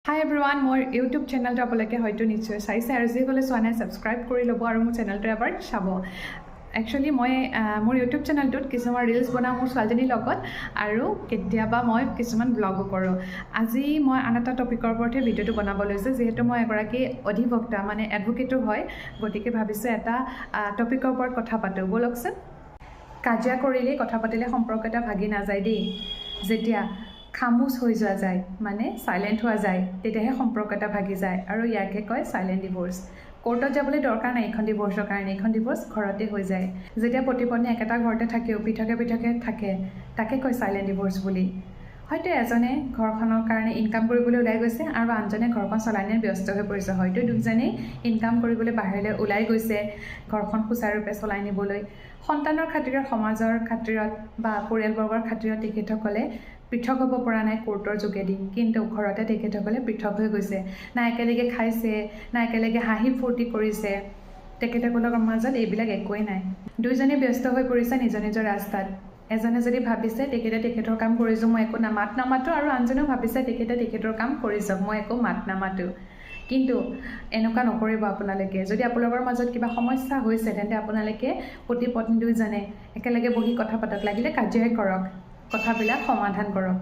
Hi everyone, মোৰ YouTube চেনেলটো আপোনালোকে হয়তো নিশ্চয় চাইছে আৰু যিসকলে চোৱা নাই সাবস্ক্ৰাইব কৰি ল'ব আৰু মোৰ চেনেলটো এবাৰ চাব। একচুৱেলি মই মোৰ YouTube চেনেলটোত কিছুমান ৰিলছ বনাওঁ মোৰ ছোৱালীজনীৰ লগত আৰু কেতিয়াবা মই কিছুমান ব্লগো কৰোঁ। আজি মই আন এটা টপিকৰ ওপৰতে ভিডিঅ'টো বনাব লৈছোঁ, যিহেতু মই এগৰাকী অধিবক্তা মানে এডভোকেটো হয়, গতিকে ভাবিছোঁ এটা টপিকৰ ওপৰত কথা পাতোঁ। ব'লকচোন। কাজিয়া কৰিলে কথা পাতিলে সম্পৰ্ক এটা ভাগি নাযায় দেই। যেতিয়া খামোচ হৈ যোৱা যায় মানে সাইলেণ্ট হোৱা যায় তেতিয়াহে সম্পৰ্ক এটা ভাগি যায় আৰু ইয়াকে কয় সাইলেণ্ট ডিভোৰ্স। কোৰ্টত যাবলৈ দৰকাৰ নাই এইখন ডিভোৰ্সৰ কাৰণে, এইখন ডিভোৰ্স ঘৰতে হৈ যায়। যেতিয়া পতি পত্নী একেটা ঘৰতে থাকেও পৃথকে পৃথকে থাকে তাকে কয় সাইলেণ্ট ডিভোৰ্স বুলি। হয়তো এজনে ঘৰখনৰ কাৰণে ইনকাম কৰিবলৈ ওলাই গৈছে আৰু আনজনে ঘৰখন চলাই নিয়াত ব্যস্ত হৈ পৰিছে। হয়তো দুজনেই ইনকাম কৰিবলৈ বাহিৰলৈ ওলাই গৈছে ঘৰখন সুচাৰুৰূপে চলাই নিবলৈ। সন্তানৰ খাতিৰত, সমাজৰ খাতিৰত বা পৰিয়ালবৰ্গৰ খাতিৰত তেখেতসকলে পৃথক হ'ব পৰা নাই কোৰ্টৰ যোগেদি, কিন্তু ঘৰতে তেখেতসকলে পৃথক হৈ গৈছে। না একেলগে খাইছে, না একেলগে হাঁহি ফূৰ্তি কৰিছে, তেখেতসকলৰ মাজত এইবিলাক একোৱেই নাই। দুইজনে ব্যস্ত হৈ পৰিছে নিজৰ নিজৰ ৰাস্তাত। এজনে যদি ভাবিছে তেখেতে তেখেতৰ কাম কৰি যাওক, মই একো মাত নামাতো, আৰু আনজনেও ভাবিছে তেখেতে তেখেতৰ কাম কৰি যাওক, মই একো মাত নামাতো। কিন্তু এনেকুৱা নকৰিব আপোনালোকে। যদি আপোনালোকৰ মাজত কিবা সমস্যা হৈছে তেন্তে আপোনালোকে পতি পত্নী দুইজনে একেলগে বহি কথা পাতক, লাগিলে কাজিয়াই কৰক, কথাবিলাক সমাধান কৰক।